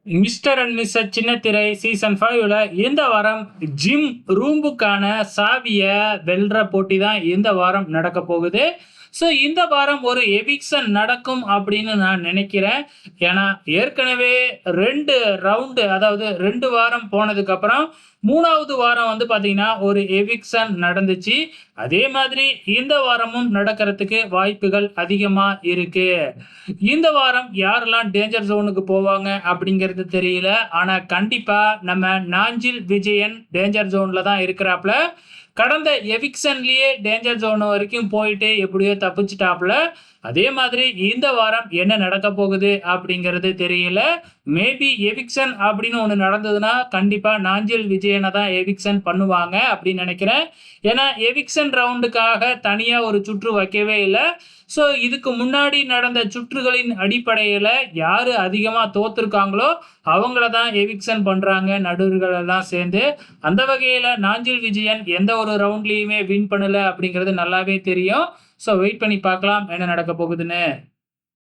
Mister and Mrs சின்னத்திரை season 5ல இந்த வாரம் ஜிம் ரூமுக்கான சாவிய வெல்ற போட்டி தான் இந்த வாரம் நடக்க போகுது. ஸோ இந்த வாரம் ஒரு எவிக்ஷன் நடக்கும் அப்படின்னு நான் நினைக்கிறேன். ஏன்னா ஏற்கனவே 2 ரவுண்டு, அதாவது 2 வாரம் போனதுக்கப்புறம் 3வது வாரம் வந்து பார்த்தீங்கன்னா ஒரு எவிக்ஷன் நடந்துச்சு. அதே மாதிரி இந்த வாரமும் நடக்கிறதுக்கு வாய்ப்புகள் அதிகமா இருக்கு. இந்த வாரம் யாரெல்லாம் டேஞ்சர் ஜோனுக்கு போவாங்க அப்படிங்கிறது தெரியல. ஆனா கண்டிப்பா நம்ம நாஞ்சில் விஜயன் டேஞ்சர் ஜோன்ல தான் இருக்கிறாப்ல. கடந்த எவிக்ஷன்லயே டேஞ்சர் ஜோன் வரைக்கும் போயிட்டு எப்படியோ தப்பிச்சிட்டாப்ல. அதே மாதிரி இந்த வாரம் என்ன நடக்க போகுது அப்படிங்கிறது தெரியல. மேபி எவிக்ஷன் அப்படின்னு ஒன்று நடந்ததுன்னா கண்டிப்பா நாஞ்சில் விஜயனை தான் எவிக்ஷன் பண்ணுவாங்க அப்படின்னு நினைக்கிறேன். ஏன்னா எவிக்ஷன் ரவுண்டுக்காக தனியா ஒரு சுற்று வைக்கவே இல்லை. ஸோ இதுக்கு முன்னாடி நடந்த சுற்றுகளின் அடிப்படையில் யார் அதிகமாக தோத்துருக்காங்களோ அவங்கள தான் எவிக்ஷன் பண்ணுறாங்க நடுவர்கள் எல்லாம் சேர்ந்து. அந்த வகையில் நாஞ்சில் விஜயன் எந்த ஒரு ரவுண்ட்லேயுமே வின் பண்ணலை அப்படிங்கிறது நல்லாவே தெரியும். ஸோ வெயிட் பண்ணி பார்க்கலாம் என்ன நடக்க போகுதுன்னு.